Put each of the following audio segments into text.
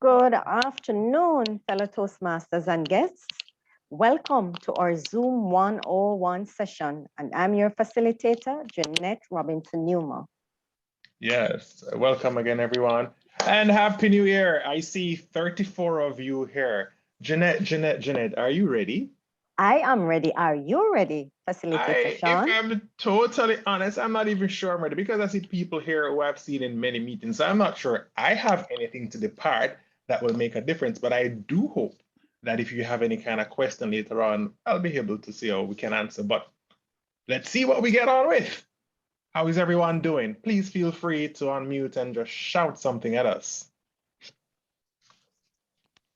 Good afternoon, fellow Toastmasters and guests. Welcome to our Zoom 101 session, and I'm your facilitator, Jeanette Robinson Newman. Yes, welcome again, everyone. And Happy New Year. I see 34 of you here. Jeanette, are you ready? I am ready. Are you ready, facilitator Sean? If I'm totally honest, I'm not even sure I'm ready because I see people here who I've seen in many meetings. So I'm not sure I have anything to depart that will make a difference, but I do hope that if you have any kind of question later on, I'll be able to see how we can answer. But let's see what we get on with. How is everyone doing? Please feel free to unmute and just shout something at us.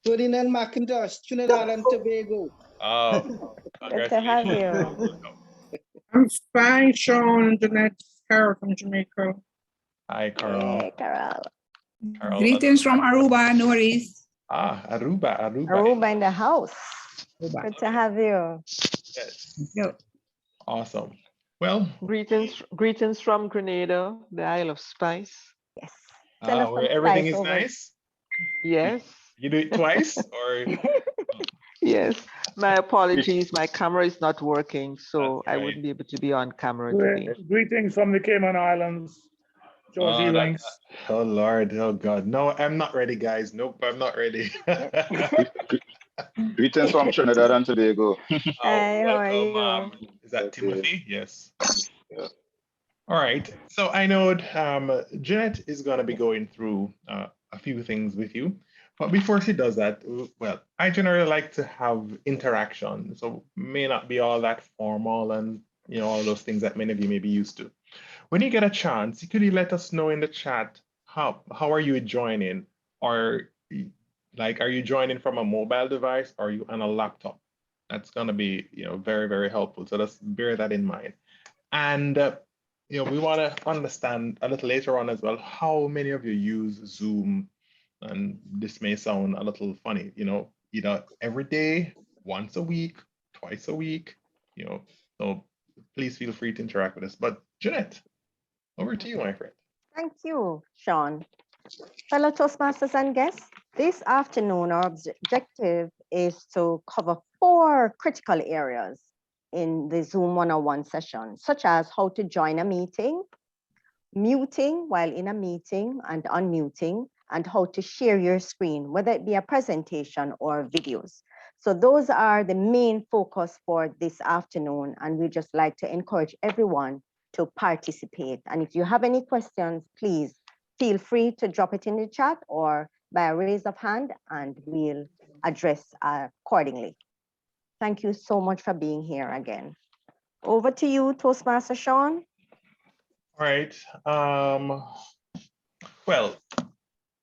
Ferdinand McIntosh, Trinidad and Tobago. Oh, Good to have you. I'm fine, Sean. Jeanette, Carol from Jamaica. Hi, Carol. Hey, Carol. Carol. Greetings from Aruba, Norris. Aruba. Aruba in the house. Aruba. Good to have you. Yes. Yep. Awesome. Well, Greetings from Grenada, the Isle of Spice. Yes. Send us where some everything spice is over. nice. Yes, You do it twice, or yes. My apologies, my camera is not working, so That's I right. wouldn't be able to be on camera today. Greetings from the Cayman Islands. George Ewings. oh Lord, oh God. No, I'm not ready, guys. Nope, I'm not ready. Greetings from Trinidad and Tobago. Hey, how are welcome, you? is that Okay. Timothy? Yes. Yeah. All right. So I know Jeanette is going to be going through a few things with you. But before she does that, well, I generally like to have interaction. So may not be all that formal and, all those things that many of you may be used to. When you get a chance, could you let us know in the chat, how are you joining? Or like, are you joining from a mobile device or are you on a laptop? That's going to be, very, very helpful. So just bear that in mind. And, we want to understand a little later on as well, how many of you use Zoom? And this may sound a little funny, either every day, once a week, twice a week, so please feel free to interact with us. But Jeanette, over to you, my friend. Thank you, Sean. Fellow Toastmasters and guests, this afternoon our objective is to cover 4 critical areas in the Zoom 101 session, such as how to join a meeting, muting while in a meeting and unmuting, and how to share your screen, whether it be a presentation or videos. So those are the main focus for this afternoon, and we just like to encourage everyone to participate. And if you have any questions, please feel free to drop it in the chat or by a raise of hand, and we'll address accordingly. Thank you so much for being here again. Over to you, Toastmaster Sean. All right. Well,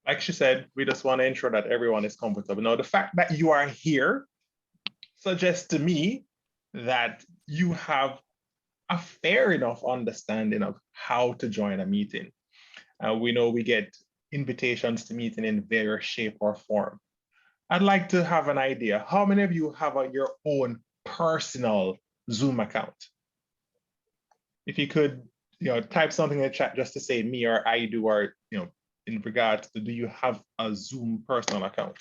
like she said, we just want to ensure that everyone is comfortable. Now, the fact that you are here suggests to me that you have a fair enough understanding of how to join a meeting. We know we get invitations to meeting in various shape or form. I'd like to have an idea. How many of you have your own personal Zoom account? If you could, type something in the chat just to say me or I do, or, in regards to, do you have a Zoom personal account?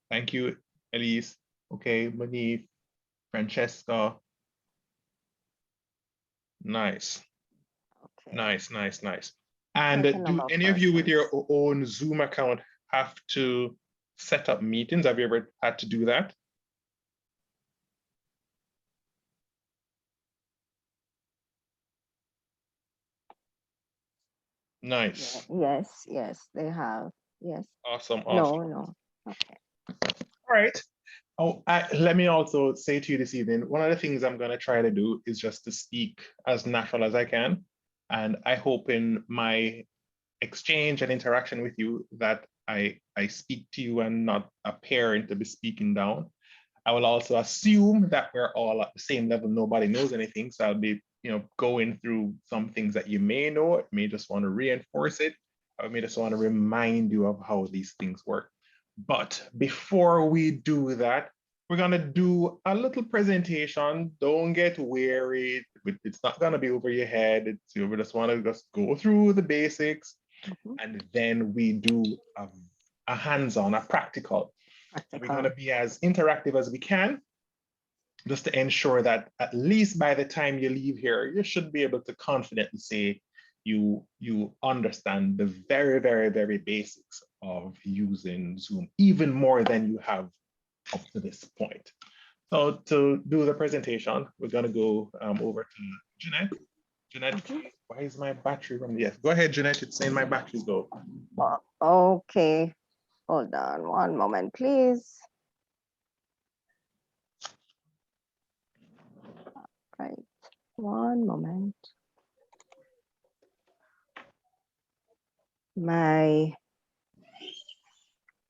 Thank you, Elise. Okay, Monique, Francesca. Nice. Okay. Nice. And do any of you with your own Zoom account have to set up meetings? Have you ever had to do that? Nice. Yes, they have. Yes. Awesome. No. Okay. All right. Let me also say to you this evening, one of the things I'm going to try to do is just to speak as natural as I can. And I hope in my exchange and interaction with you that I speak to you and not appearing to be speaking down. I will also assume that we're all at the same level. Nobody knows anything. So I'll be, going through some things that you may know, may just want to reinforce it. I may just want to remind you of how these things work. But before we do that, we're going to do a little presentation. Don't get weary. It's not going to be over your head. We just want to just go through the basics. And then we do a hands-on, a practical. We're going to be as interactive as we can, just to ensure that at least by the time you leave here, you should be able to confidently say you understand the very, very, very basics of using Zoom, even more than you have up to this point. So to do the presentation, we're going to go over to Jeanette. Jeanette, why is my battery running? Yes, go ahead, Jeanette. It's saying my battery's low. Okay, hold on one moment, please. Right, one moment. My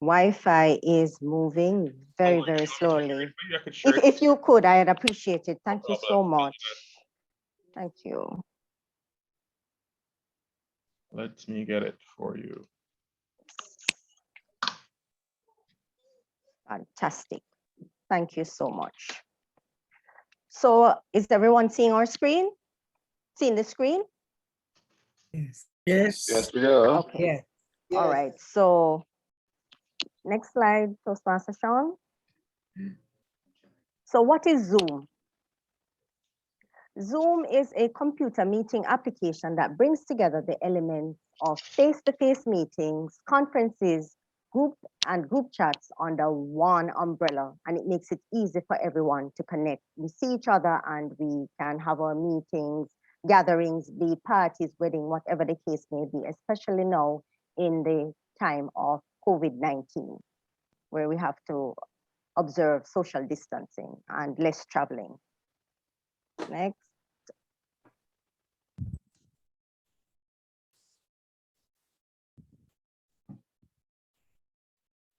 Wi-Fi is moving very, very slowly. If you could, I'd appreciate it. Thank you so much. Thank you. Let me get it for you. Fantastic. Thank you so much. So is everyone seeing our screen? Seeing the screen? Yes. Yes. Yes, we are. Okay. Yeah. All right. So next slide, Toastmaster Sean. So what is Zoom? Zoom is a computer meeting application that brings together the elements of face-to-face meetings, conferences, group chats under one umbrella, and it makes it easy for everyone to connect. We see each other and we can have our meetings, gatherings, be parties, wedding, whatever the case may be, especially now in the time of COVID-19, where we have to observe social distancing and less traveling. Next.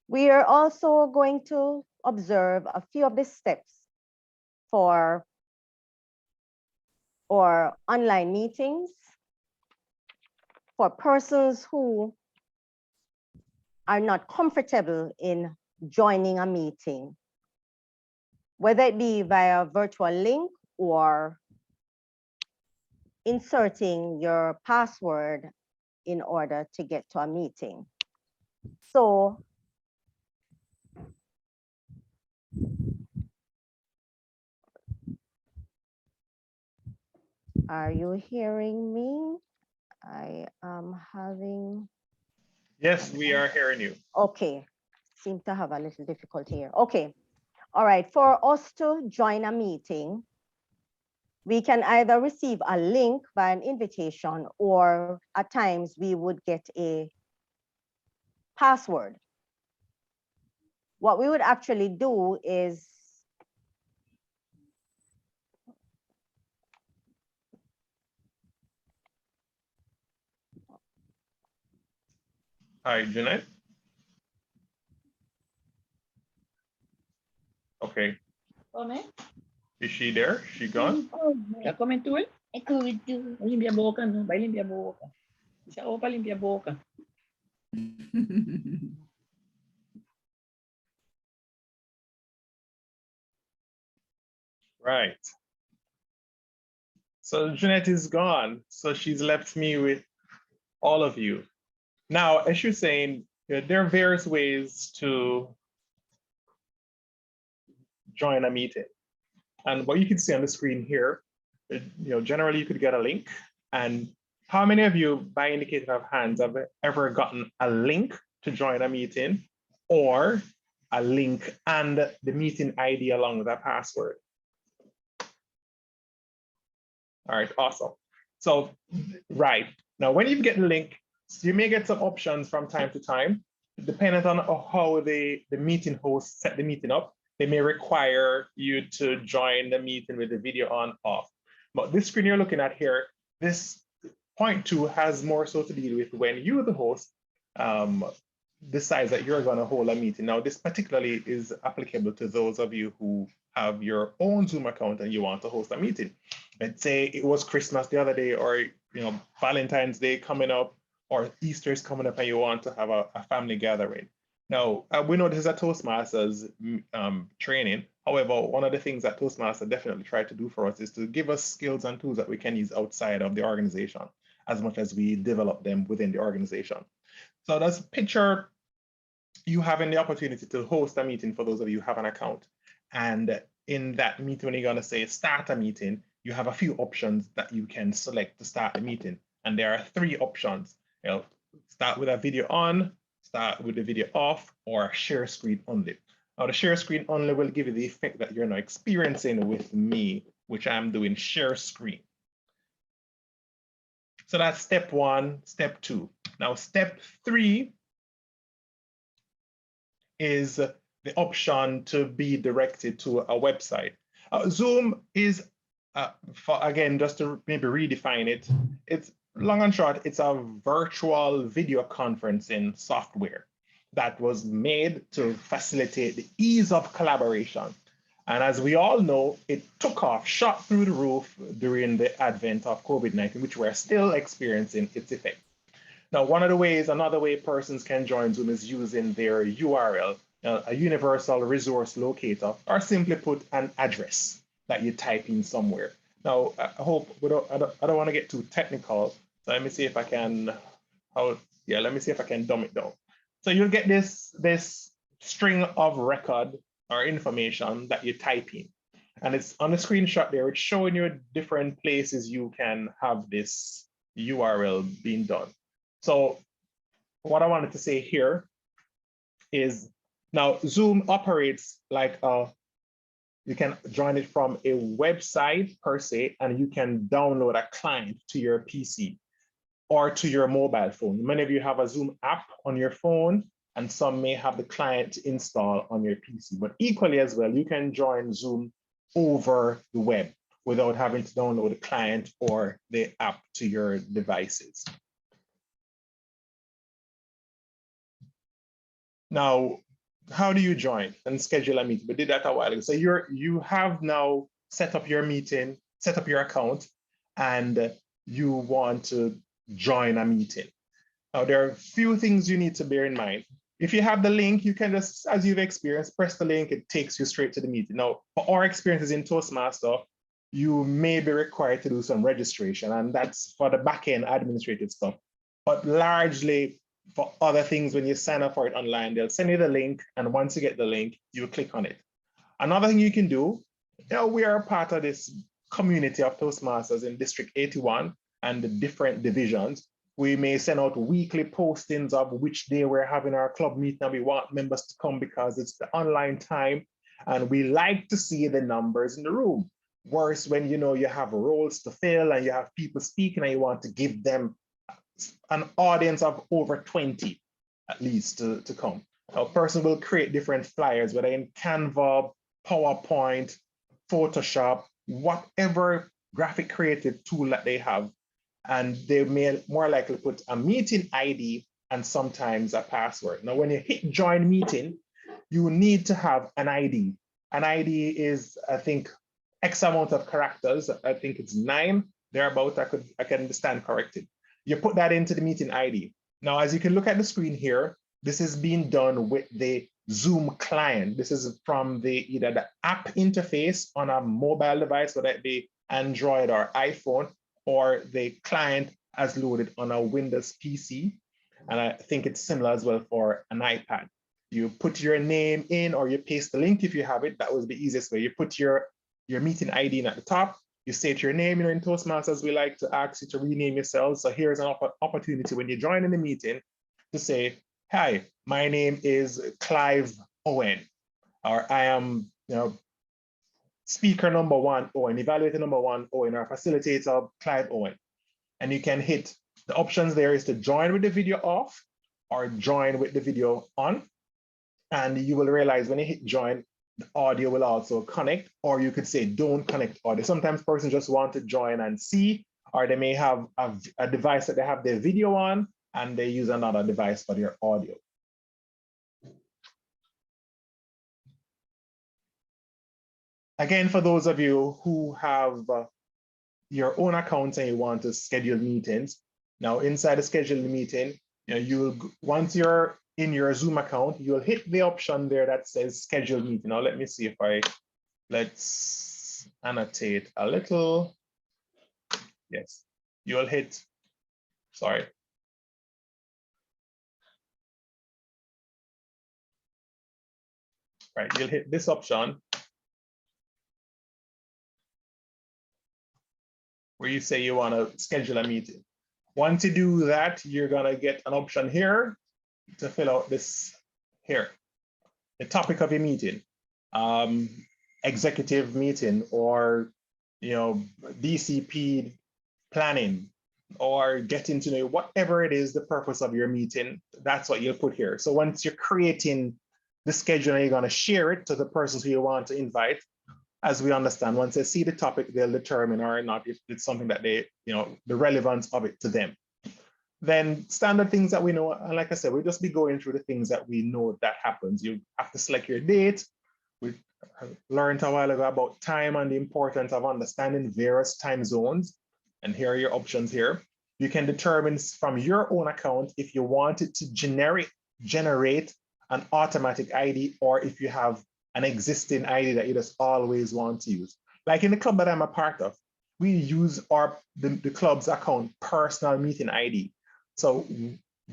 We are also going to observe a few of the steps for our online meetings for persons who are not comfortable in joining a meeting, whether it be via virtual link or inserting your password in order to get to a meeting. So are you hearing me? I am having. Yes, we are hearing you. Okay, seem to have a little difficulty here. Okay, all right, for us to join a meeting, we can either receive a link by an invitation, or at times we would get a password. What we would actually do is Hi, Jeanette. Okay. Is she there? She gone? Já comentou ele? É comentou. Limpia a boca, não vai limpar a boca. Deixa a roupa limpar a boca. Right. So Jeanette is gone. So she's left me with all of you. Now, as you're saying, there are various ways to join a meeting. And what you can see on the screen here, generally you could get a link. And how many of you, by indicator of hands, have ever gotten a link to join a meeting, or a link and the meeting ID along with a password? All right, awesome. So, right, now when you get the link, you may get some options from time to time, depending on how the meeting host set the meeting up. They may require you to join the meeting with the video on off. But this screen you're looking at here, this point 2 has more so to deal with when you, the host, decides that you're going to hold a meeting. Now, this particularly is applicable to those of you who have your own Zoom account and you want to host a meeting. Let's say it was Christmas the other day, or Valentine's Day coming up, or Easter is coming up, and you want to have a family gathering. Now, we know this is a Toastmasters training. However, one of the things that Toastmasters definitely try to do for us is to give us skills and tools that we can use outside of the organization. as much as we develop them within the organization. So that's a picture you having the opportunity to host a meeting for those of you who have an account. And in that meeting, when you're going to say start a meeting, you have a few options that you can select to start the meeting. And there are 3 options. You know, start with a video on, start with the video off, or share screen only. Now, the share screen only will give you the effect that you're now experiencing with me, which I'm doing share screen. So that's step 1, step 2. Now, step 3 is the option to be directed to a website. Zoom is, again, just to maybe redefine it, it's long and short, it's a virtual video conferencing software that was made to facilitate the ease of collaboration. And as we all know, it took off, shot through the roof during the advent of COVID-19, which we're still experiencing its effect. Now, another way persons can join Zoom is using their URL, a universal resource locator, or simply put an address that you type in somewhere. Now, I hope I don't want to get too technical. So let me see if I can, let me see if I can dumb it down. So you'll get this string of record or information that you type in. And it's on the screenshot there, it's showing you different places you can have this URL being done. So what I wanted to say here is now Zoom operates like you can join it from a website per se, and you can download a client to your PC or to your mobile phone. Many of you have a Zoom app on your phone, and some may have the client installed on your PC. But equally as well, you can join Zoom over the web without having to download the client or the app to your devices. Now, how do you join and schedule a meeting? We did that a while ago. So you have now set up your meeting, set up your account, and you want to join a meeting. Now, there are a few things you need to bear in mind. If you have the link, you can just, as you've experienced, press the link, it takes you straight to the meeting. Now, for our experiences in Toastmaster, you may be required to do some registration, and that's for the back-end administrative stuff. But largely, for other things, when you sign up for it online, they'll send you the link, and once you get the link, you click on it. Another thing you can do, we are part of this community of Toastmasters in District 81 and the different divisions. We may send out weekly postings of which day we're having our club meeting, and we want members to come because it's the online time, and we like to see the numbers in the room. Worse when you have roles to fill and you have people speaking and you want to give them an audience of over 20 at least to come. A person will create different flyers, whether in Canva, PowerPoint, Photoshop, whatever graphic creative tool that they have. And they may more likely put a meeting ID and sometimes a password. Now, when you hit join meeting, you need to have an ID. An ID is, I think, X amount of characters. I think it's 9, thereabout. I can stand corrected. You put that into the meeting ID. Now, as you can look at the screen here, this is being done with the Zoom client. This is from either the app interface on a mobile device, whether it be Android or iPhone, or the client as loaded on a Windows PC. And I think it's similar as well for an iPad. You put your name in, or you paste the link if you have it. That was the easiest way. You put your meeting ID in at the top. You state your name. In Toastmasters, we like to ask you to rename yourselves. So here's an opportunity when you join in the meeting to say, hi, my name is Clive Owen, or I am, speaker number 1 Owen, evaluator number 1 Owen, or facilitator Clive Owen. And you can hit the options there is to join with the video off or join with the video on. And you will realize when you hit join, the audio will also connect, or you could say don't connect audio. Sometimes persons just want to join and see, or they may have a device that they have their video on and they use another device for their audio. Again, for those of you who have your own accounts and you want to schedule meetings, now inside the schedule meeting, once you're in your Zoom account, you'll hit the option there that says schedule meeting. Now let me see if let's annotate a little. Yes, you'll hit Sorry. Right, you'll hit this option where you say you want to schedule a meeting. Once you do that, you're gonna get an option here to fill out this here, the topic of your meeting, executive meeting, or DCP planning, or getting to know whatever it is the purpose of your meeting. That's what you'll put here. So once you're creating the schedule, you're gonna share it to the persons who you want to invite. As we understand, once they see the topic, they'll determine or not if it's something that they, the relevance of it to them. Then standard things that we know, and like I said, we'll just be going through the things that we know that happens. You have to select your date. We learned a while ago about time and the importance of understanding various time zones. And here are your options here. You can determine from your own account if you want it to generate an automatic ID, or if you have an existing ID that you just always want to use. Like in the club that I'm a part of, we use the club's account personal meeting ID. So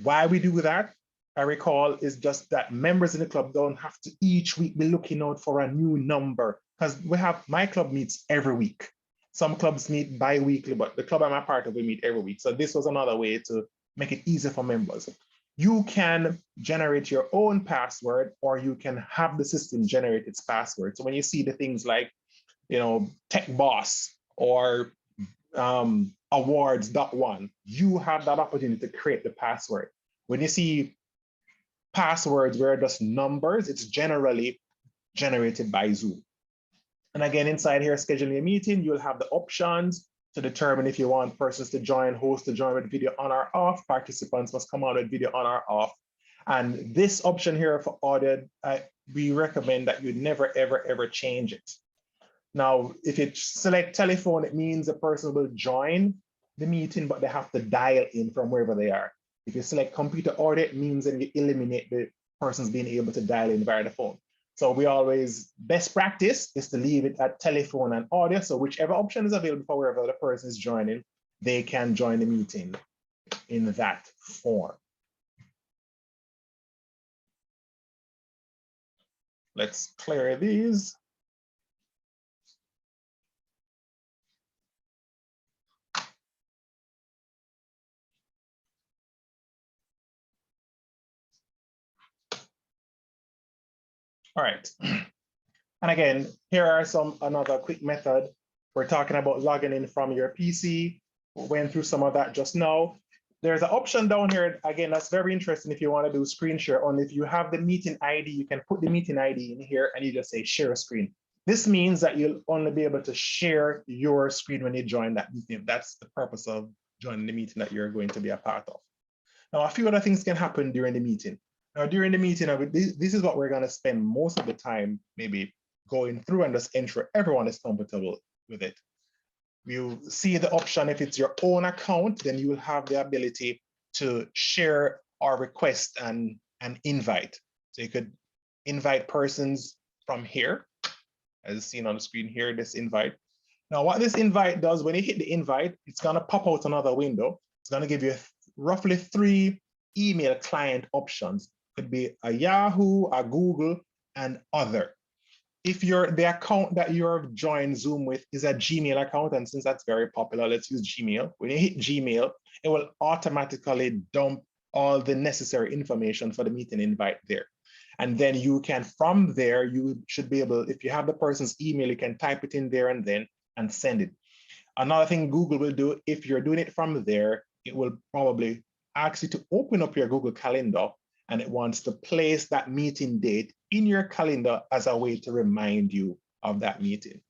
why we do that, I recall, is just that members in the club don't have to each week be looking out for a new number, because my club meets every week. Some clubs meet bi-weekly, but the club I'm a part of, we meet every week. So this was another way to make it easier for members. You can generate your own password, or you can have the system generate its password. So when you see the things like, Tech Boss or awards.1, you have that opportunity to create the password. When you see passwords where just numbers, it's generally generated by Zoom. And again, inside here, scheduling a meeting, you'll have the options to determine if you want persons to join, host to join with video on or off. Participants must come out with video on or off. And this option here for audio, we recommend that you never, ever, ever change it. Now, if you select telephone, it means the person will join the meeting, but they have to dial in from wherever they are. If you select computer audio, it means then you eliminate the persons being able to dial in via the phone. So best practice is to leave it at telephone and audio. So whichever option is available for wherever the person is joining, they can join the meeting in that form. Let's clear these. All right. And again, here are another quick method. We're talking about logging in from your PC. We went through some of that just now. There's an option down here, again, that's very interesting if you want to do screen share. Only if you have the meeting ID, you can put the meeting ID in here and you just say share screen. This means that you'll only be able to share your screen when you join that meeting. That's the purpose of joining the meeting that you're going to be a part of. Now, a few other things can happen during the meeting. Now, during the meeting, this is what we're going to spend most of the time maybe going through and just ensure everyone is comfortable with it. You see the option, if it's your own account, then you will have the ability to share or request an invite. So you could invite persons from here, as seen on the screen here, this invite. Now, what this invite does, when you hit the invite, it's going to pop out another window. It's going to give you roughly 3 email client options. Could be a Yahoo, a Google, and other. If the account that you're joined Zoom with is a Gmail account, and since that's very popular, let's use Gmail. When you hit Gmail, it will automatically dump all the necessary information for the meeting invite there. And then you can, from there, you should be able, if you have the person's email, you can type it in there and send it. Another thing Google will do, if you're doing it from there, it will probably ask you to open up your Google Calendar, and it wants to place that meeting date in your calendar as a way to remind you of that meeting.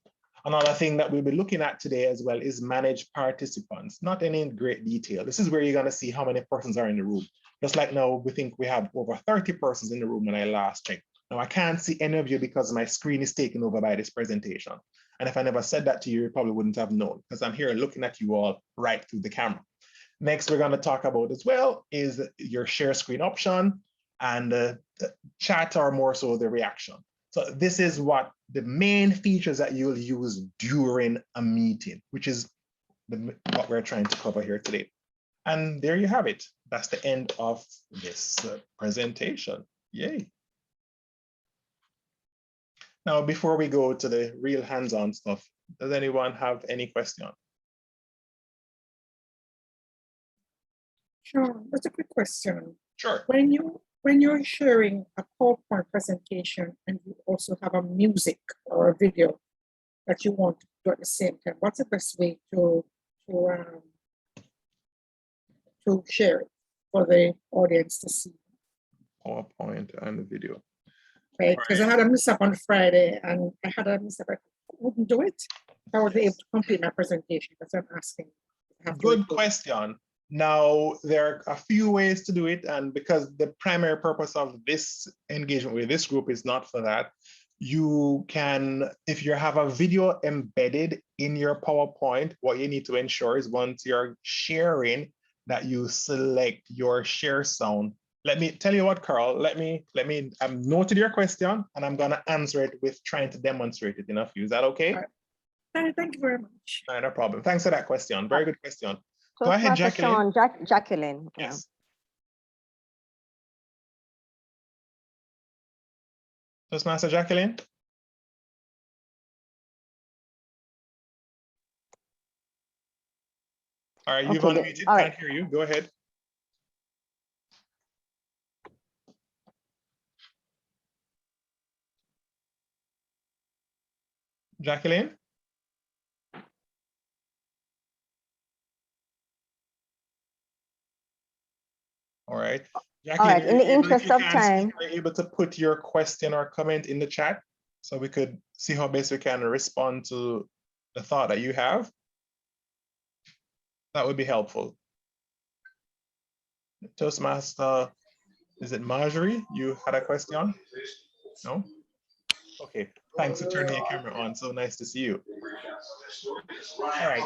Another thing that we'll be looking at today as well is manage participants, not in great detail. This is where you're gonna see how many persons are in the room. Just like now, we think we have over 30 persons in the room when I last checked. Now I can't see any of you because my screen is taken over by this presentation. And if I never said that to you, you probably wouldn't have known, because I'm here looking at you all right through the camera. Next, we're gonna talk about as well is your share screen option and the chat, or more so the reaction. So this is what the main features that you'll use during a meeting, which is what we're trying to cover here today. And there you have it. That's the end of this presentation. Yay. Now, before we go to the real hands-on stuff, does anyone have any question? Sean, that's a quick question. Sure. When you're sharing a PowerPoint presentation and you also have a music or a video that you want to do at the same time, what's the best way to share it for the audience to see? PowerPoint and the video. Right, because I had a mishap on Friday and I had a mishap. I wouldn't do it. I wasn't able to complete my presentation. That's what I'm asking. Good question. Now, there are a few ways to do it, and because the primary purpose of this engagement with this group is not for that, you can, if you have a video embedded in your PowerPoint, what you need to ensure is once you're sharing that you select your share sound. Let me tell you what, Carl, let me I've noted your question and I'm gonna answer it with trying to demonstrate it in a few. Is that okay? All right. Thank you very much. No problem. Thanks for that question. Very good question. Go ahead, Toastmaster Jacqueline. Sean, Jacqueline. Yeah. Yes. Toastmaster Jacqueline. All right, you've Okay, unmuted. all Can't right. hear you. Go ahead. Jacqueline. All right. Jacqueline, All right, in the interest of are time. you able to put your question or comment in the chat so we could see how best we can respond to the thought that you have? That would be helpful. Toastmaster, is it Marjorie? You had a question? No? Okay, thanks for turning your camera on. So nice to see you. All right.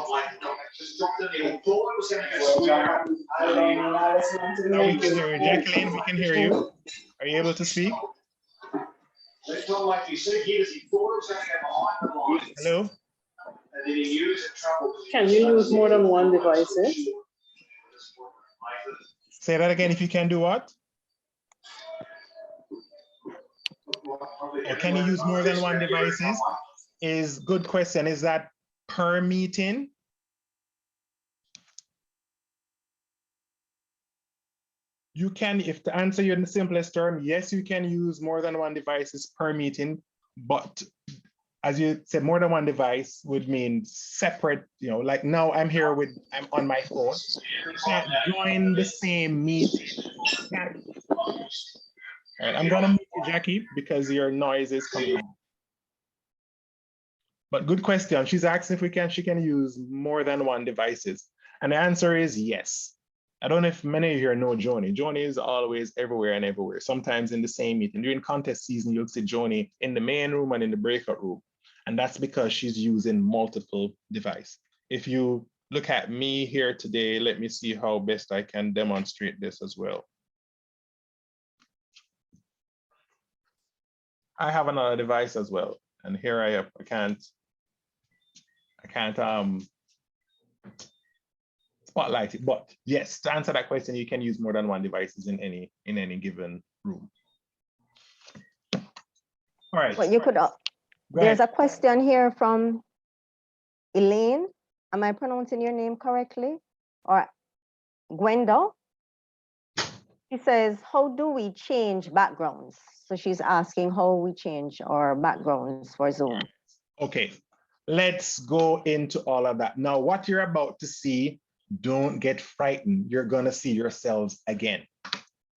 Now we can hear you. Jacqueline, we can hear you. Are you able to speak? Hello? Can you use more than one device? Say that again, if you can do what? Or can you use more than one devices? Is good question. Is that per meeting? You can, if to answer you in the simplest term, yes, you can use more than one devices per meeting, but as you said, more than one device would mean separate, you know, like now I'm on my phone. You can't join the same meeting. All right, I'm gonna mute you, Jackie, because your noise is coming on. But good question. She's asking if she can use more than one devices. And the answer is yes. I don't know if many of you here know Joni. Joni is always everywhere and everywhere, sometimes in the same meeting. During contest season, you'll see Joni in the main room and in the breakout room. And that's because she's using multiple devices. If you look at me here today, let me see how best I can demonstrate this as well. I have another device as well. And here I am. I can't spotlight it, but yes, to answer that question, you can use more than one devices in any given room. All right. Well, you could. There's a question here from Elaine. Am I pronouncing your name correctly? Or Gwenda? She says, how do we change backgrounds? So she's asking how we change our backgrounds for Zoom. Okay, let's go into all of that. Now, what you're about to see, don't get frightened. You're gonna see yourselves again,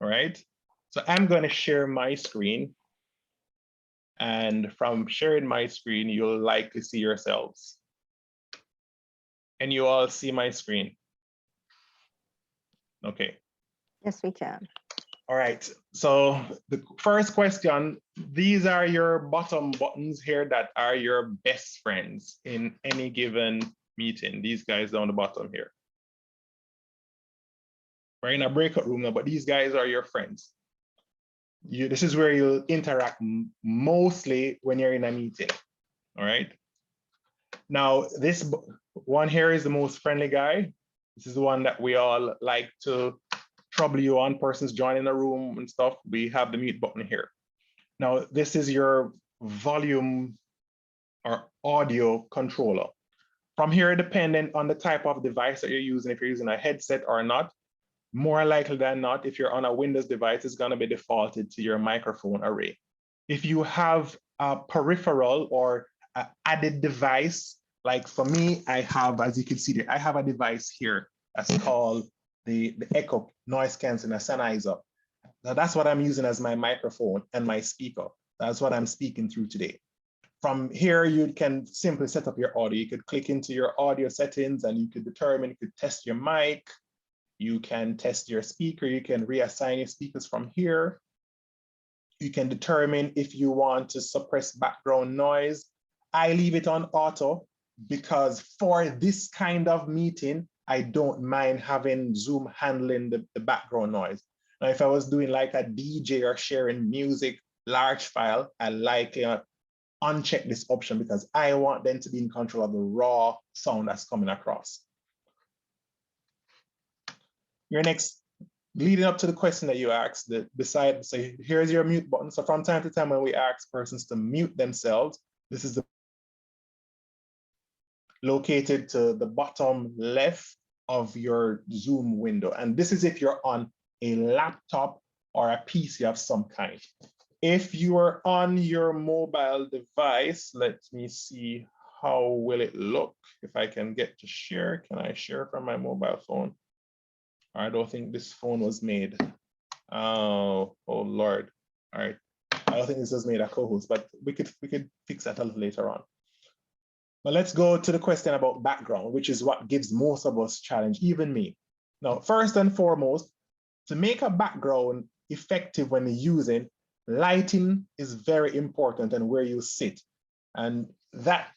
all right? So I'm gonna share my screen. And from sharing my screen, you'll likely see yourselves. And you all see my screen? Okay. Yes, we can. All right, so the first question, these are your bottom buttons here that are your best friends in any given meeting. These guys down the bottom here. We're in a breakout room now, but these guys are your friends. This is where you'll interact mostly when you're in a meeting, all right? Now, this one here is the most friendly guy. This is the one that we all like to trouble you on, persons joining the room and stuff. We have the mute button here. Now, this is your volume or audio controller. From here, depending on the type of device that you're using, if you're using a headset or not, more likely than not, if you're on a Windows device, it's going to be defaulted to your microphone array. If you have a peripheral or an added device, like for me, I have, as you can see there, I have a device here that's called the Echo Noise Cancelling Sennheiser. Now that's what I'm using as my microphone and my speaker. That's what I'm speaking through today. From here, you can simply set up your audio. You could click into your audio settings and you could determine, you could test your mic, you can test your speaker, you can reassign your speakers from here. You can determine if you want to suppress background noise. I leave it on auto because for this kind of meeting, I don't mind having Zoom handling the background noise. Now, if I was doing like a DJ or sharing music, large file, I likely uncheck this option because I want them to be in control of the raw sound that's coming across. Your next, leading up to the question that you asked, beside, say, here's your mute button. So from time to time when we ask persons to mute themselves, this is located to the bottom left of your Zoom window. And this is if you're on a laptop or a PC of some kind. If you are on your mobile device, let me see how will it look. If I can get to share, can I share from my mobile phone? I don't think this phone was made. Oh Lord. All right. I don't think this was made a co-host, but we could fix that a little later on. But let's go to the question about background, which is what gives most of us challenge, even me. Now, first and foremost, to make a background effective when using, lighting is very important and where you sit. And that,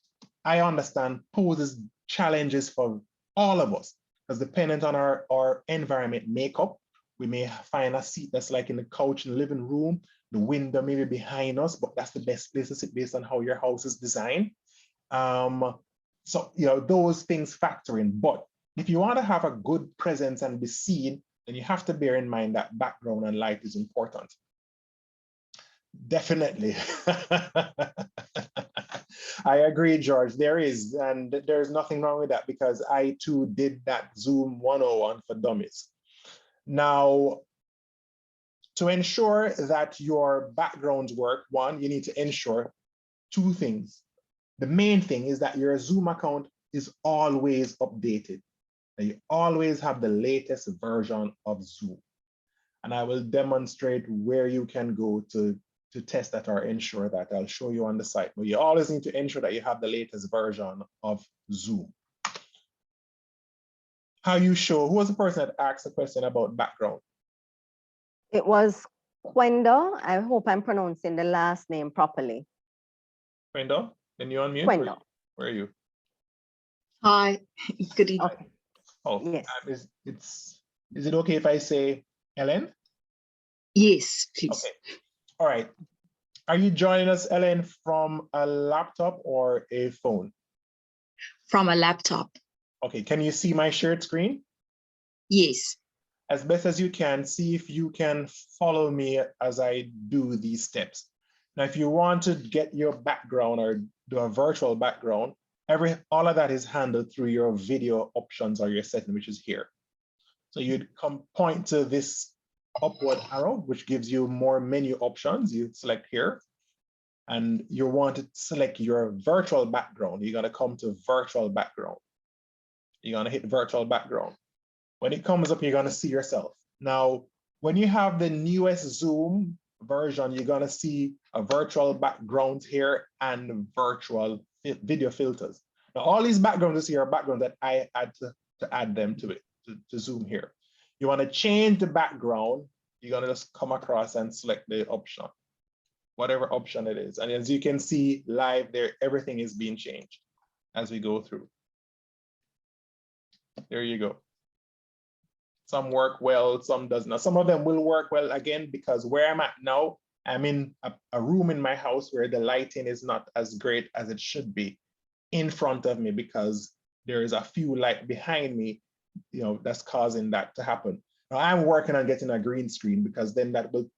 I understand, poses challenges for all of us, because dependent on our environment makeup, we may find a seat that's like in the couch in the living room, the window maybe behind us, but that's the best place to sit based on how your house is designed. So, you know, those things factor in. But if you want to have a good presence and be seen, then you have to bear in mind that background and light is important. Definitely. I agree, George. There is, and there's nothing wrong with that because I too did that Zoom 101 for Dummies. Now, to ensure that your backgrounds work, one, you need to ensure two things. The main thing is that your Zoom account is always updated. And you always have the latest version of Zoom. And I will demonstrate where you can go to test that or ensure that. I'll show you on the site. But you always need to ensure that you have the latest version of Zoom. How you show, who was the person that asked the question about background? It was Quenda. I hope I'm pronouncing the last name properly. Quenda, can you unmute? Quenda. Where are you? Hi, good evening. Okay. Oh, Yes. Is it okay if I say Ellen? Yes, please. Okay. All right. Are you joining us, Ellen, from a laptop or a phone? From a laptop. Okay. Can you see my shared screen? Yes. As best as you can, see if you can follow me as I do these steps. Now, if you want to get your background or do a virtual background, all of that is handled through your video options or your setting, which is here. So you'd point to this upward arrow, which gives you more menu options. You select here, and you want to select your virtual background. You're going to come to virtual background. You're going to hit virtual background. When it comes up, you're going to see yourself. Now, when you have the newest Zoom version, you're going to see a virtual background here and virtual video filters. Now, all these backgrounds here are backgrounds that I had to add them to it, to Zoom here. You want to change the background, you're going to just come across and select the option, whatever option it is. And as you can see live there, everything is being changed as we go through. There you go. Some work well, some does not. Some of them will work well again, because where I'm at now, I'm in a room in my house where the lighting is not as great as it should be in front of me, because there is a few light behind me that's causing that to happen. Now I'm working on getting a green screen because then that will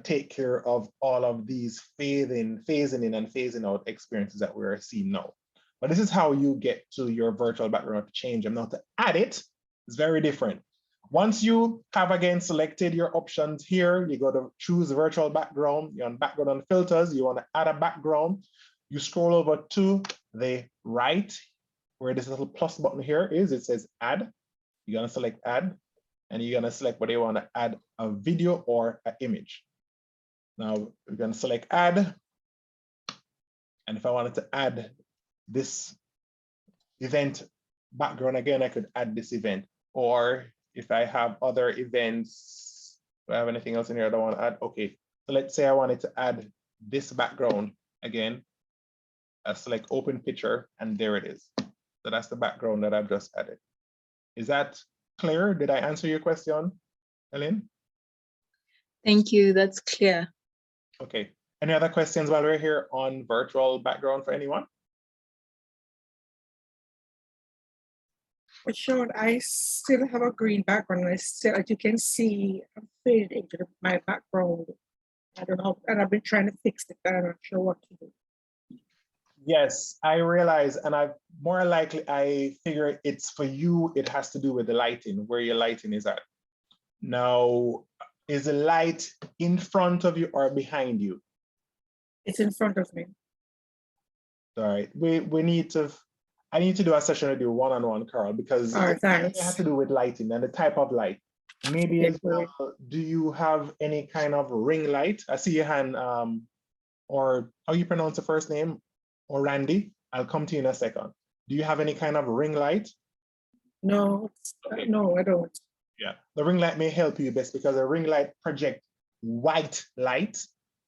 take care of all of these phasing in and phasing out experiences that we're seeing now. But this is how you get to your virtual background to change them. Now to add it is very different. Once you have again selected your options here, you go to choose virtual background, you're on background and filters, you want to add a background, you scroll over to the right where this little plus button here is, it says add. You're going to select add and you're going to select whether you want to add a video or an image. Now we're going to select add. And if I wanted to add this event background again, I could add this event. Or if I have other events, do I have anything else in here I don't want to add? Okay, so let's say I wanted to add this background again. I select open picture and there it is. So that's the background that I've just added. Is that clear? Did I answer your question, Ellen? Thank you. That's clear. Okay. Any other questions while we're here on virtual background for anyone? But Sean, I still have a green background. I still, as you can see, I'm faded into my background. I don't know, and I've been trying to fix it, but I'm not sure what to do. Yes, I realize, and I figure it's for you, it has to do with the lighting, where your lighting is at. Now, is the light in front of you or behind you? It's in front of me. All right, I need to do a session with you one-on-one, Carl, because All right, it thanks. has to do with lighting and the type of light. Maybe Okay, as well, do you have any kind of ring light? I see your hand, or how you pronounce the first name? Or Randy, I'll come to you in a second. Do you have any kind of ring light? No, Okay. no, I don't. Yeah, the ring light may help you best because a ring light projects white light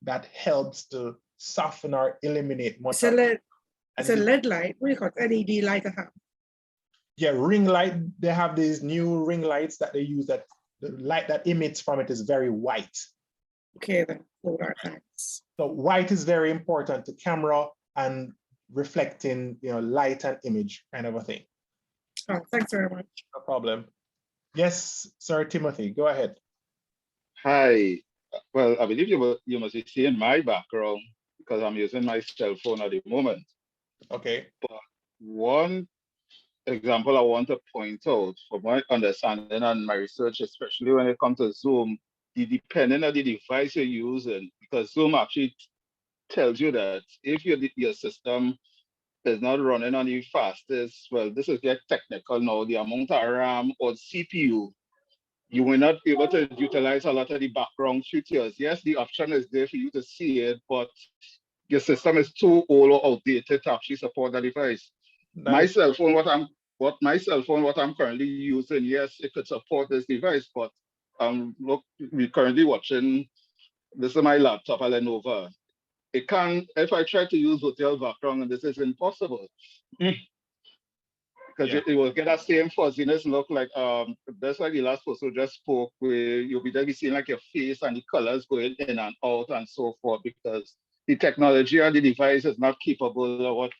that helps to soften or eliminate much It's a of LED, it's a and LED light. What do you call it? LED light I have. yeah, ring light, they have these new ring lights that they use that the light that emits from it is very white. Okay, then. All right, thanks. So white is very important to camera and reflecting, light and image kind of a thing. Oh, thanks very much. No problem. Yes, Sir Timothy, go ahead. Hi. Well, I believe you must be seeing my background because I'm using my cell phone at the moment. Okay. But one example I want to point out from my understanding and my research, especially when it comes to Zoom, depending on the device you're using, because Zoom actually tells you that if your system is not running on the fastest, well, this is get technical now, the amount of RAM or CPU, you will not be able to utilize a lot of the background features. Yes, the option is there for you to see it, but your system is too old or outdated to actually support the device. My cell phone, what I'm currently using, yes, it could support this device, but we're currently watching, this is my laptop, a Lenovo. It can't, if I try to use hotel background, and this is impossible. Because it will get that same fuzziness look like, that's why the last person just spoke, where you'll be seeing like your face and the colors going in and out and so forth, because the technology and the device is not capable of what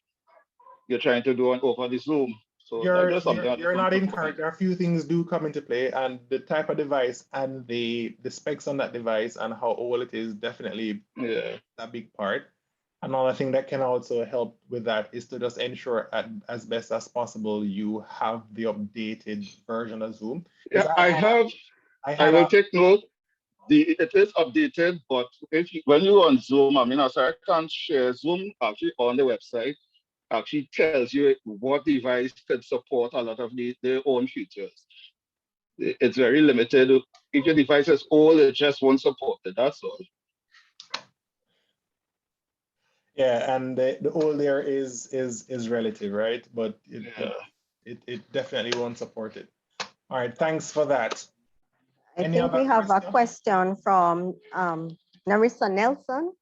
you're trying to do over the Zoom. So you're not incorrect. There are a few things do come into play, and the type of device and the specs on that device and how old it is definitely a big part. Another thing that can also help with that is to just ensure as best as possible you have the updated version of Zoom. Yeah, I will take note. It is updated, but when you're on Zoom, I can't share Zoom actually on the website. Actually tells you what device could support a lot of their own features. It's very limited. If your device is old, it just won't support it. That's all. Yeah, and the old there is relative, right? But it definitely won't support it. All right, thanks for that. I think we have a question from Narissa Nelson.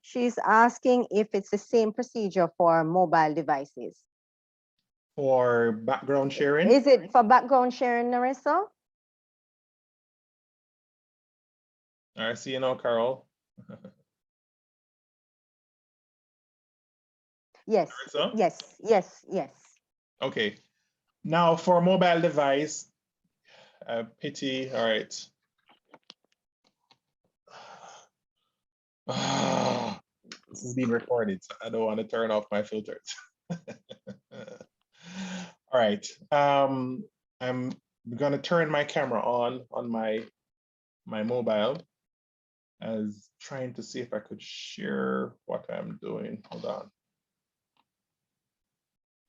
She's asking if it's the same procedure for mobile devices. For background sharing? Is it for background sharing, Narissa? I see you now, Carol. Yes, Narissa? yes. Okay. Now for mobile device, pity, all right. This is being recorded, so I don't want to turn off my filters. All right, I'm gonna turn my camera on my mobile as trying to see if I could share what I'm doing. Hold on.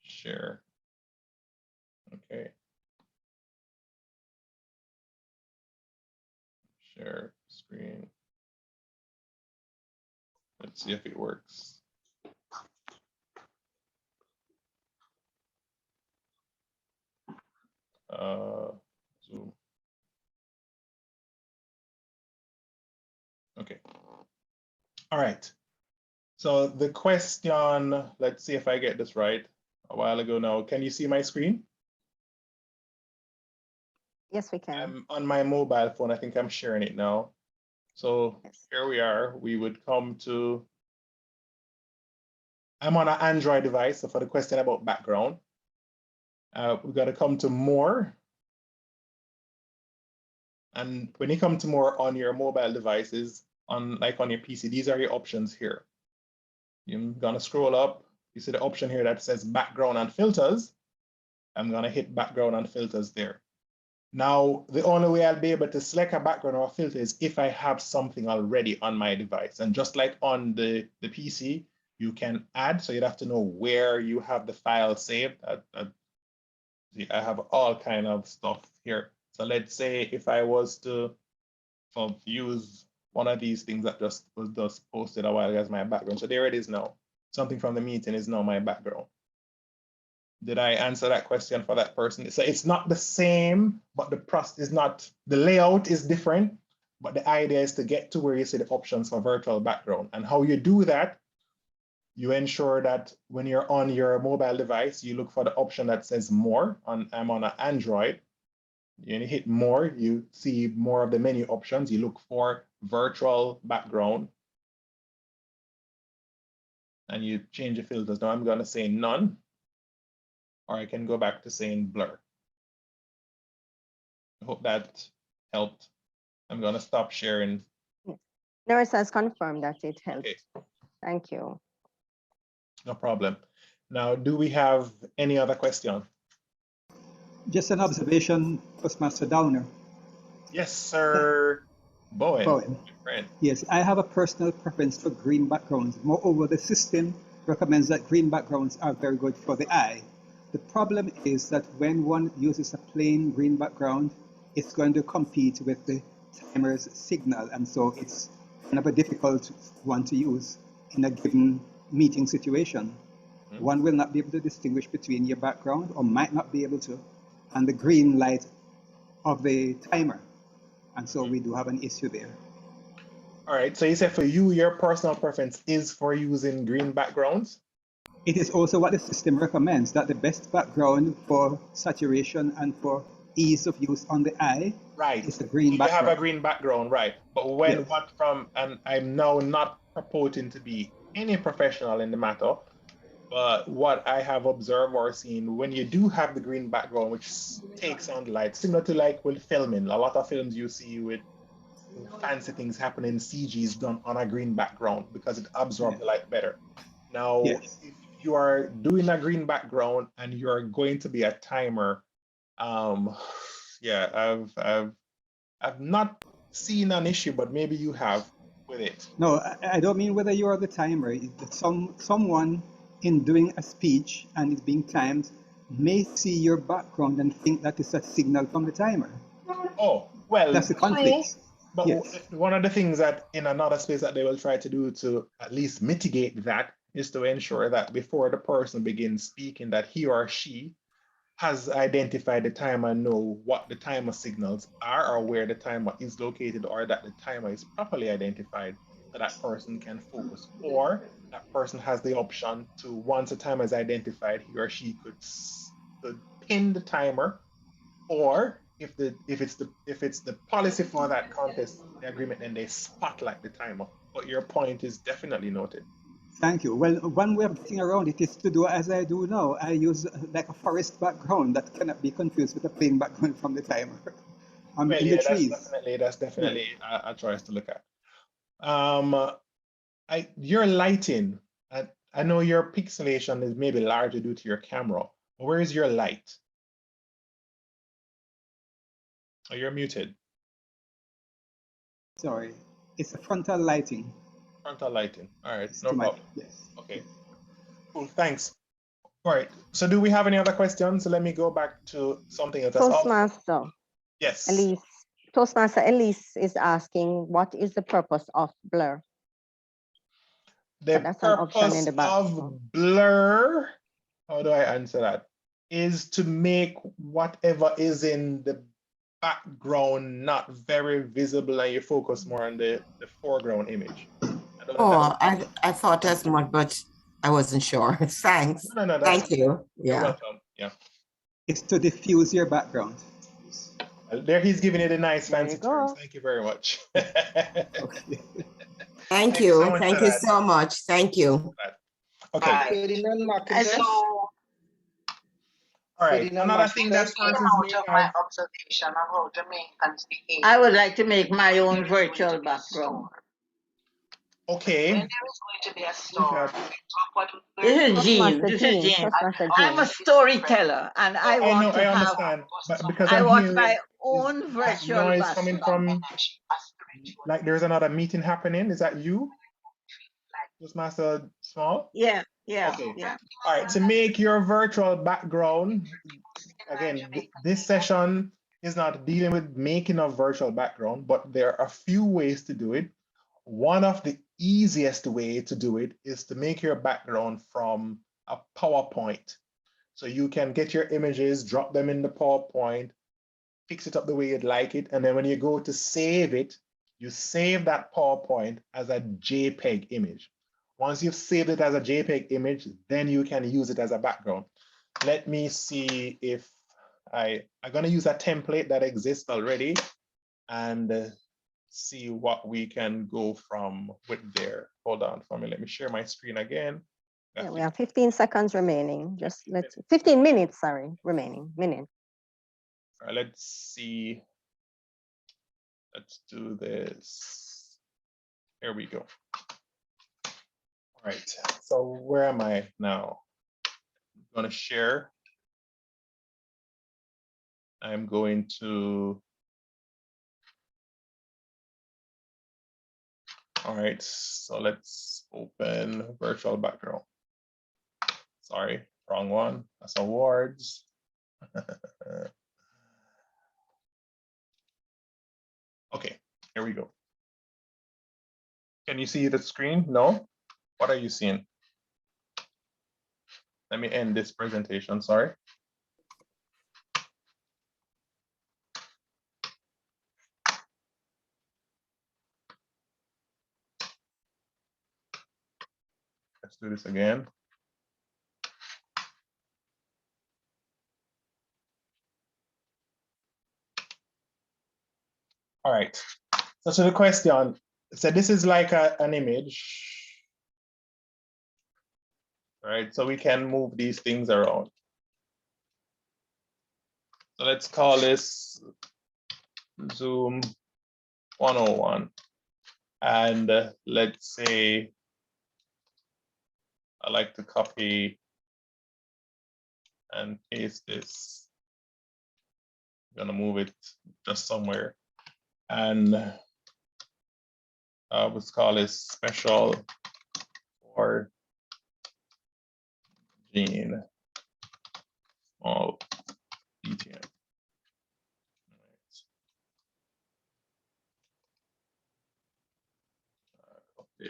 Share. Okay. Share screen. Let's see if it works. Zoom. Okay. All right. So the question, let's see if I get this right. A while ago now, can you see my screen? Yes, we can. I'm on my mobile phone. I think I'm sharing it now. So Yes. here we are. We would come to, I'm on an Android device. So for the question about background, we've got to come to more. And when you come to more on your mobile devices, like on your PC, these are your options here. You're gonna scroll up. You see the option here that says background and filters. I'm gonna hit background and filters there. Now, the only way I'll be able to select a background or a filter is if I have something already on my device. And just like on the PC, you can add, so you'd have to know where you have the file saved. I have all kind of stuff here. So let's say if I was to use one of these things that was just posted a while ago as my background. So there it is now. Something from the meeting is now my background. Did I answer that question for that person? So it's not the same, but the process is not, the layout is different, but the idea is to get to where you see the options for virtual background. And how you do that, you ensure that when you're on your mobile device, you look for the option that says more. I'm on an Android. You hit more, you see more of the menu options. You look for virtual background and you change the filters. Now I'm gonna say none, or I can go back to saying blur. I hope that helped. I'm gonna stop sharing. Norris has confirmed that it helped. Okay, Thank you. no problem. Now, do we have any other question? Just an observation, Toastmaster Downer. Yes, sir. Bowen, Bowen. my friend. Yes, I have a personal preference for green backgrounds. Moreover, the system recommends that green backgrounds are very good for the eye. The problem is that when one uses a plain green background, it's going to compete with the timer's signal, and so it's kind of a difficult one to use in a given meeting situation. Mm-hmm. One will not be able to distinguish between your background, or might not be able to, and the green light of the timer. And so we do have an issue there. All right, so you said for you, your personal preference is for using green backgrounds? It is also what the system recommends, that the best background for saturation and for ease of use on the eye is a green background. You have a green background, right? But when Yes. what from, and I'm now not purporting to be any professional in the matter, but what I have observed or seen, when you do have the green background, which takes on light, similar to like with filming, a lot of films you see with fancy things happening, CG is done on a green background because it absorbs the light better. Now, Yes. if you are doing a green background and you're going to be a timer, yeah, I've not seen an issue, but maybe you have with it. No, I don't mean whether you are the timer. Someone in doing a speech and it's being timed may see your background and think that it's a signal from the timer. Oh, well, That's the conflict. but yes. One of the things that in another space that they will try to do to at least mitigate that is to ensure that before the person begins speaking, that he or she has identified the timer and know what the timer signals are or where the timer is located, or that the timer is properly identified so that person can focus, or that person has the option to, once the timer is identified, he or she could pin the timer, or if it's the policy for that contest, the agreement, then they spotlight the timer. But your point is definitely noted. Thank you. Well, one way of getting around it is to do as I do now. I use like a forest background that cannot be confused with a plain background from the timer. I'm Well, in the yeah, trees. that's definitely a choice to look at. Your lighting, I know your pixelation is maybe larger due to your camera. Where is your light? Oh, you're muted. Sorry, it's a frontal lighting. Frontal lighting. All right, It's no to my, problem. yes. Okay, cool, thanks. All right, so do we have any other questions? So let me go back to something else. Toastmaster, Yes. Elise. Toastmaster Elise is asking, what is the purpose of blur? The that's an option in purpose the back. of blur, how do I answer that? Is to make whatever is in the background not very visible and you focus more on the foreground image. Oh, I thought as much, but I wasn't sure. Thanks. No, Thank you. You're Yeah. welcome. Yeah. It's to diffuse your background. Well, there he's giving it a nice There fancy you go. terms. Thank you very much. Thank Thanks you. so much Thank for you that. so much. Thank you. Okay. Ferdinand McIntosh. All right. Ferdinand Another thing that McIntosh. persons may have. I would like to make my own virtual background. Okay. This is Jean. Toastmaster This is Jean. Jean. Toastmaster I'm a Jean. storyteller, and I I know, want to I have. understand, but because I I'm want hearing my own that virtual noise background. coming from, like there's another meeting happening. Is that you, Toastmaster Small? Yeah, yeah, Okay. yeah. All right. To make your virtual background, again, this session is not dealing with making a virtual background, but there are a few ways to do it. One of the easiest way to do it is to make your background from a PowerPoint. So you can get your images, drop them in the PowerPoint, fix it up the way you'd like it. And then when you go to save it, you save that PowerPoint as a JPEG image. Once you've saved it as a JPEG image, then you can use it as a background. Let me see if I'm going to use a template that exists already and see what we can go from with there. Hold on for me. Let me share my screen again. Yeah, we have 15 seconds remaining. Just let's 15 minutes, sorry, remaining minute. All right, let's see. Let's do this. Here we go. All right, so where am I now? I'm going to share. I'm going to. All right, so let's open virtual background. Sorry, wrong one. That's awards. Okay, here we go. Can you see the screen? No? What are you seeing? Let me end this presentation, sorry. Let's do this again. All right, so to the question, so this is like an image, right? So we can move these things around. So let's call this Zoom 101. And let's say I like to copy and paste this. I'm gonna move it just somewhere. And let's call this special for Jean Small DTM. Okay.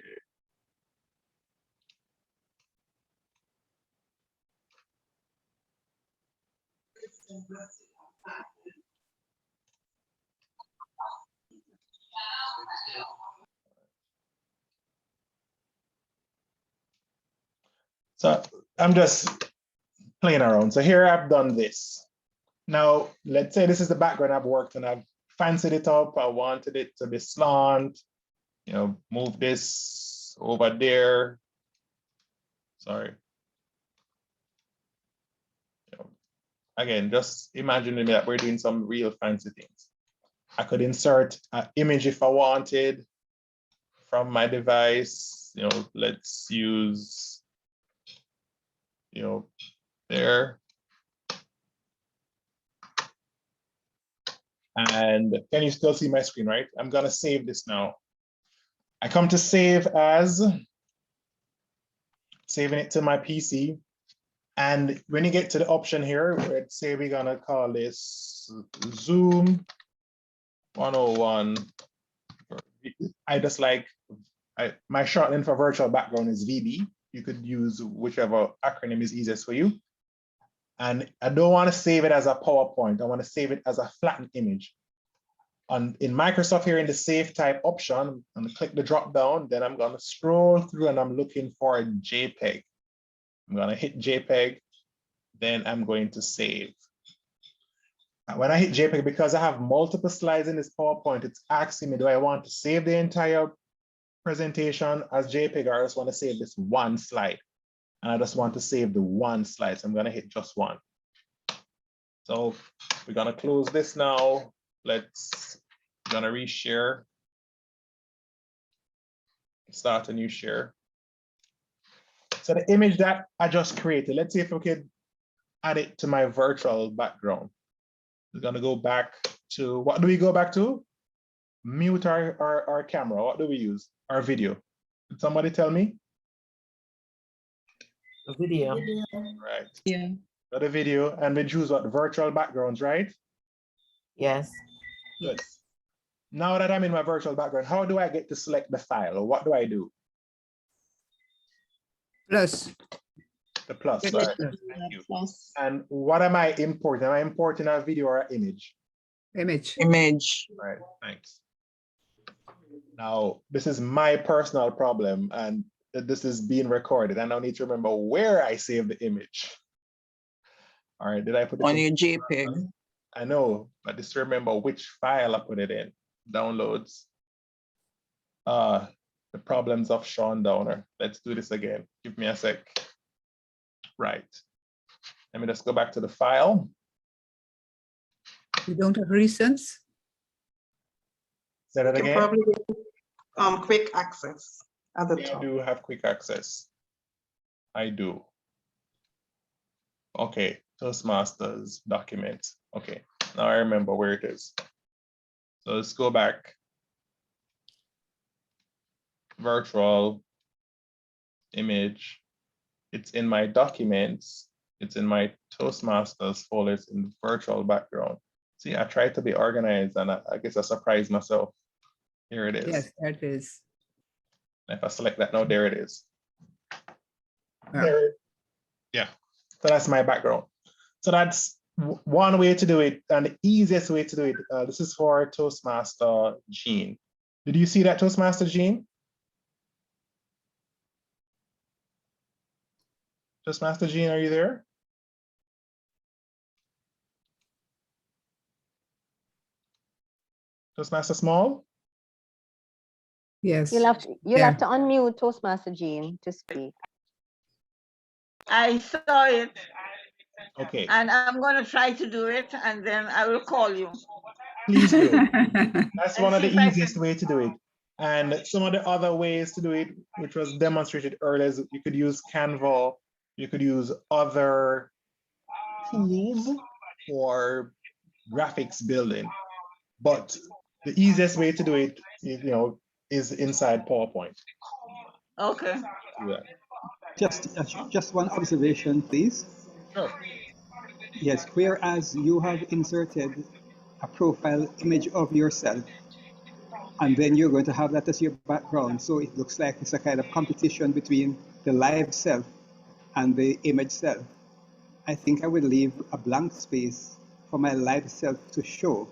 So I'm just playing around. So here I've done this. Now, let's say this is the background I've worked on. I've fancied it up. I wanted it to be slant, you know, move this over there, Sorry. Again, just imagining that we're doing some real fancy things. I could insert an image if I wanted from my device. Let's use, there. And can you still see my screen, right? I'm gonna save this now. I come to save as, saving it to my PC. And when you get to the option here, let's say we're gonna call this Zoom 101. I just like, my shortening for virtual background is VB. You could use whichever acronym is easiest for you. And I don't want to save it as a PowerPoint. I want to save it as a flattened image. In Microsoft here in the Save Type option, I'm going to click the drop down, then I'm going to scroll through and I'm looking for a JPEG. I'm going to hit JPEG, then I'm going to save. When I hit JPEG, because I have multiple slides in this PowerPoint, it's asking me, do I want to save the entire presentation as JPEG, or I just want to save this one slide? And I just want to save the one slide, so I'm going to hit just one. So we're going to close this now. We're going to reshare. Start a new share. So the image that I just created, let's see if we could add it to my virtual background. We're going to go back to, what do we go back to? Mute our camera. What do we use? Our video. Did somebody tell me? The video. Right. Yeah. So the video, and we choose what? Virtual backgrounds, right? Yes. Good. Now that I'm in my virtual background, how do I get to select the file, or what do I do? Plus. The plus, Yes, right? plus. Thank you. And what am I importing? Am I importing a video or an image? Image. Image. Right, thanks. Now, this is my personal problem, and this is being recorded, and I need to remember where I saved the image. All right, did I put it on your JPEG? I know, but just remember which file I put it in. Downloads. The problems of Sean Downer. Let's do this again. Give me a sec. Right. Let me just go back to the file. You don't have recents? Say that You can again. probably get quick access at the I top. do have quick access. I do. Okay, Toastmasters documents. Okay, now I remember where it is. So let's go back. Virtual image. It's in my documents. It's in my Toastmasters folder. It's in virtual background. See, I tried to be organized, and I guess I surprised myself. Here it is. Yes, that is. If I select that now, there it is. Yeah. There. Yeah, so that's my background. So that's one way to do it, and the easiest way to do it. This is for Toastmaster Gene. Did you see that, Toastmaster Gene? Toastmaster Gene, are you there? Toastmaster Small? Yes. You'll have to unmute Toastmaster Jean to speak. I saw it. Okay. And I'm going to try to do it, and then I will call you. Please do. That's one of the see if I easiest way to do it. And some of the other ways to do it, which was demonstrated earlier, is you could use Canva, you could use other tools for graphics building. But the easiest way to do it, is inside PowerPoint. Okay. Yeah. Just one observation, please. Sure. Yes, whereas you have inserted a profile image of yourself, and then you're going to have that as your background. So it looks like it's a kind of competition between the live self and the image self. I think I would leave a blank space for my live self to show.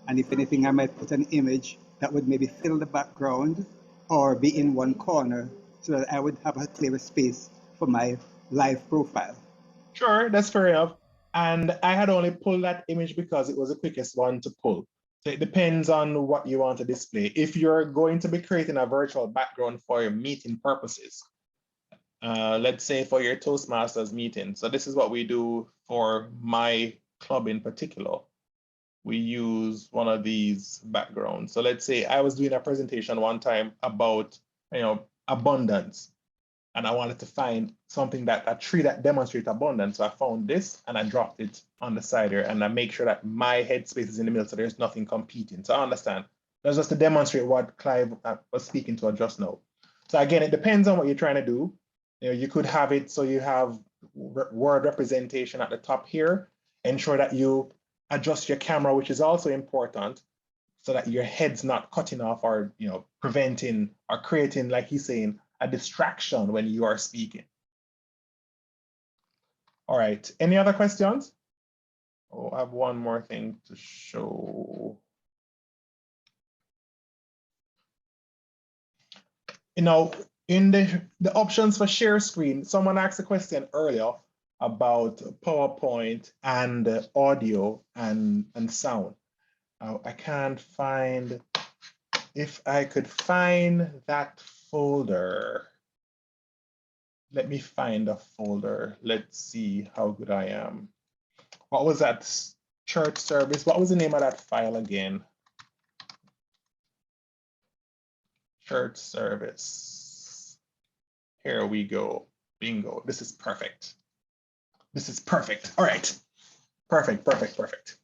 And if anything, I might put an image that would maybe fill the background or be in one corner so that I would have a clearer space for my live profile. Sure, that's fair enough. And I had only pulled that image because it was the quickest one to pull. So it depends on what you want to display. If you're going to be creating a virtual background for your meeting purposes, let's say for your Toastmasters meeting. So this is what we do for my club in particular. We use one of these backgrounds. So let's say I was doing a presentation one time about, abundance. And I wanted to find something a tree that demonstrates abundance. So I found this and I dropped it on the side here, and I make sure that my headspace is in the middle so there's nothing competing. So I understand. That's just to demonstrate what Clive was speaking to us just now. So again, it depends on what you're trying to do. You could have it so you have word representation at the top here. Ensure that you adjust your camera, which is also important, so that your head's not cutting off or preventing or creating, like he's saying, a distraction when you are speaking. All right, any other questions? Oh, I have one more thing to show. In the options for share screen, someone asked a question earlier about PowerPoint and audio and sound. I can't find, if I could find that folder. Let me find a folder. Let's see how good I am. What was that church service? What was the name of that file again? Church service. Here we go. Bingo. This is perfect. This is perfect. All right. Perfect, perfect, perfect.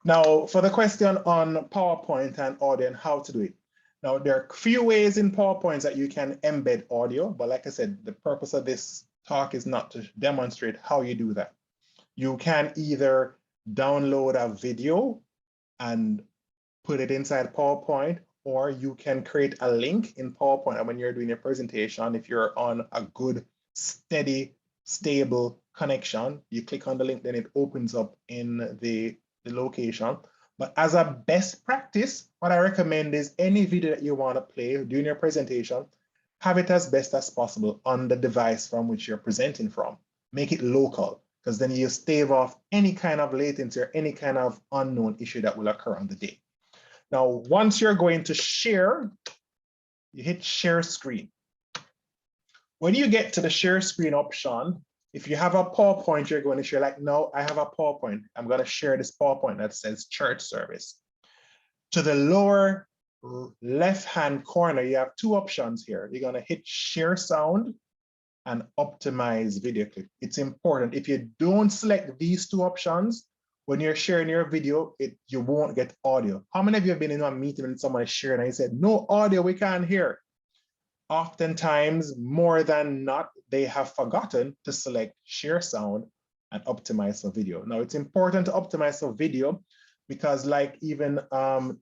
Now, for the question on PowerPoint and audio and how to do it. Now, there are a few ways in PowerPoint that you can embed audio, but like I said, the purpose of this talk is not to demonstrate how you do that. You can either download a video and put it inside PowerPoint, or you can create a link in PowerPoint. And when you're doing your presentation, if you're on a good, steady, stable connection, you click on the link, then it opens up in the location. But as a best practice, what I recommend is any video that you want to play during your presentation, have it as best as possible on the device from which you're presenting from. Make it local, because then you stave off any kind of latency or any kind of unknown issue that will occur on the day. Now, once you're going to share, you hit share screen. When you get to the share screen option, if you have a PowerPoint, you're going to share, like, no, I have a PowerPoint. I'm going to share this PowerPoint that says church service. To the lower left-hand corner, you have two options here. You're going to hit share sound and optimize video clip. It's important. If you don't select these two options, when you're sharing your video, you won't get audio. How many of you have been in a meeting and someone is sharing and you said, no audio, we can't hear? Oftentimes, more than not, they have forgotten to select share sound and optimize for video. Now, it's important to optimize for video because, like even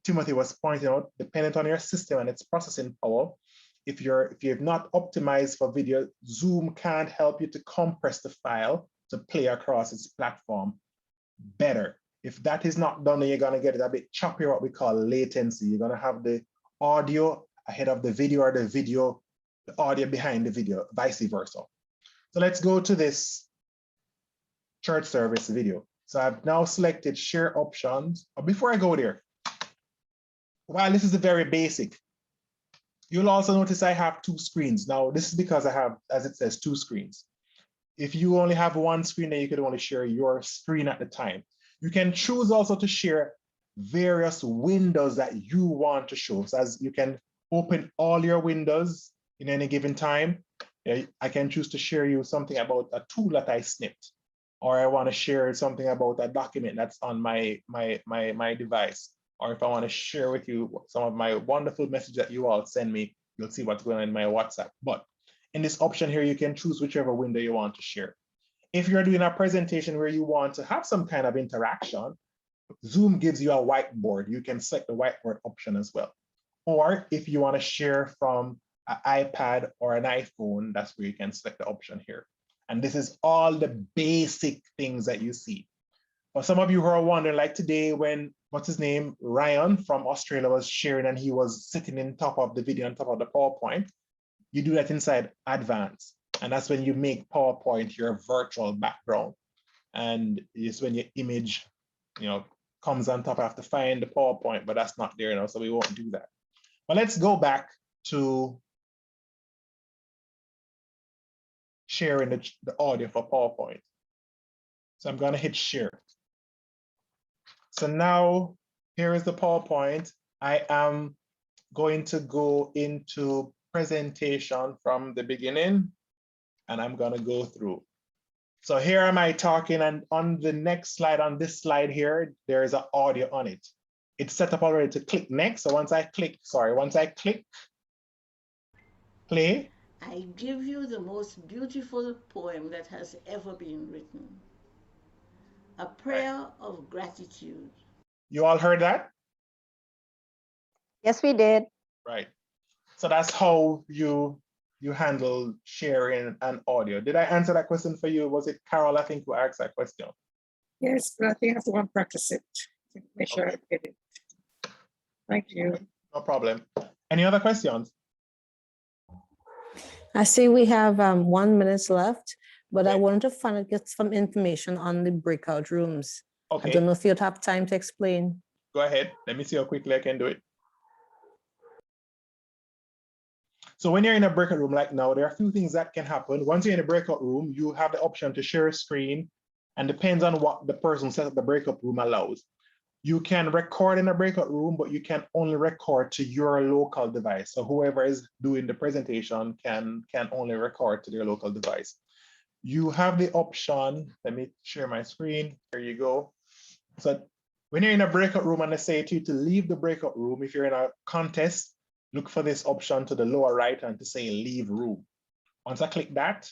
Timothy was pointing out, dependent on your system and its processing power, if you've not optimized for video, Zoom can't help you to compress the file to play across its platform better. If that is not done, then you're going to get it a bit choppy, what we call latency. You're going to have the audio ahead of the video or the audio behind the video, vice versa. So let's go to this church service video. So I've now selected share options. Before I go there, while this is very basic, you'll also notice I have two screens. Now, this is because I have, as it says, two screens. If you only have one screen, then you could only share your screen at the time. You can choose also to share various windows that you want to show. So as you can open all your windows in any given time. I can choose to share you something about a tool that I snipped, or I want to share something about a document that's on my device. Or if I want to share with you some of my wonderful messages that you all send me, you'll see what's going on in my WhatsApp. But in this option here, you can choose whichever window you want to share. If you're doing a presentation where you want to have some kind of interaction, Zoom gives you a whiteboard. You can select the whiteboard option as well. Or if you want to share from an iPad or an iPhone, that's where you can select the option here. And this is all the basic things that you see. For some of you who are wondering, like today when, what's his name, Ryan from Australia was sharing and he was sitting in top of the video on top of the PowerPoint, you do that inside Advanced. And that's when you make PowerPoint your virtual background. And it's when your image, comes on top. I have to find the PowerPoint, but that's not there now, so we won't do that. But let's go back to sharing the audio for PowerPoint. So I'm gonna hit share. So now here is the PowerPoint. I am going to go into presentation from the beginning, and I'm gonna go through. So here am I talking, and on the next slide, on this slide here, there is an audio on it. It's set up already to click next. So once I click play. I give you the most beautiful poem that has ever been written. A prayer of gratitude. You all heard that? Yes, we did. Right. So that's how you handle sharing an audio. Did I answer that question for you? Was it Carol, I think, who asked that question? Yes, but I think I have to go and practice it. Make sure I get it. Thank you. No problem. Any other questions? I see we have 1 minute left, but I Okay. wanted to get some information on the breakout rooms. Okay. I don't know if you'd have time to explain. Go ahead. Let me see how quickly I can do it. So when you're in a breakout room like now, there are a few things that can happen. Once you're in a breakout room, you have the option to share a screen, and depends on what the person set up the breakout room allows. You can record in a breakout room, but you can only record to your local device. So whoever is doing the presentation can only record to their local device. You have the option, let me share my screen. There you go. So when you're in a breakout room and they say to you to leave the breakout room, if you're in a contest, look for this option to the lower right and to say leave room. Once I click that,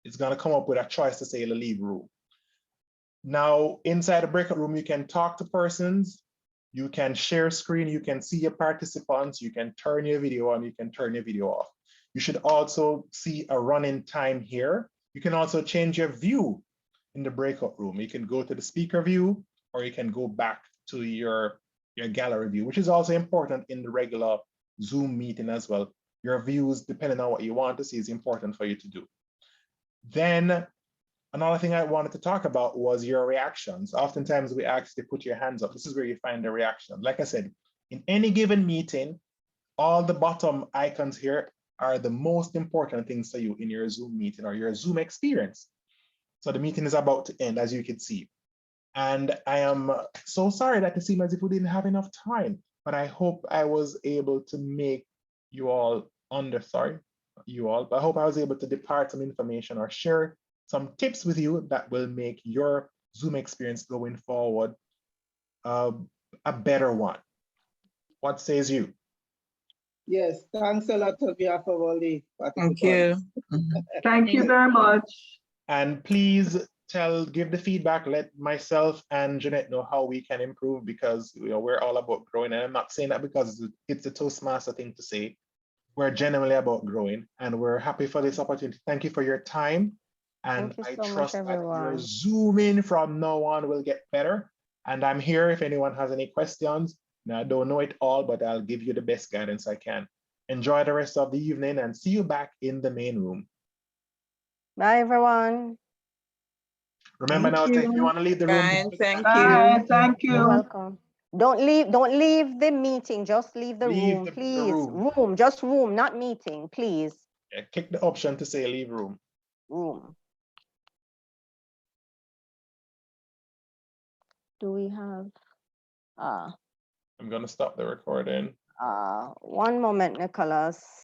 it's gonna come up with a choice to say leave room. Now, inside the breakout room, you can talk to persons, you can share screen, you can see your participants, you can turn your video on, you can turn your video off. You should also see a running time here. You can also change your view in the breakout room. You can go to the speaker view, or you can go back to your gallery view, which is also important in the regular Zoom meeting as well. Your views, depending on what you want to see, is important for you to do. Then another thing I wanted to talk about was your reactions. Oftentimes we ask you to put your hands up. This is where you find the reaction. Like I said, in any given meeting, all the bottom icons here are the most important things for you in your Zoom meeting or your Zoom experience. So the meeting is about to end, as you can see. And I am so sorry that it seemed as if we didn't have enough time, but I hope I was able to make you all but I hope I was able to depart some information or share some tips with you that will make your Zoom experience going forward a better one. What says you? Yes, thanks a lot on behalf of all the Thank you. participants. Thank you very much. And please give the feedback, let myself and Jeanette know how we can improve, because we're all about growing. And I'm not saying that because it's a Toastmaster thing to say. We're genuinely about growing, and we're happy for this opportunity. Thank you for your time. And Thank you I so much, trust that your everyone. Zooming from now on will get better. And I'm here if anyone has any questions. Now, I don't know it all, but I'll give you the best guidance I can. Enjoy the rest of the evening and see you back in the main room. Bye, everyone. Remember now, if you want to leave the room, Fine, thank Bye, you. Thank You're you. welcome. Don't leave the meeting. Just leave the Leave room, the please. room. Just room, not meeting, please. Yeah, click the option to say leave room. Room. Do we have, I'm gonna stop the recording. 1 moment, Nicholas.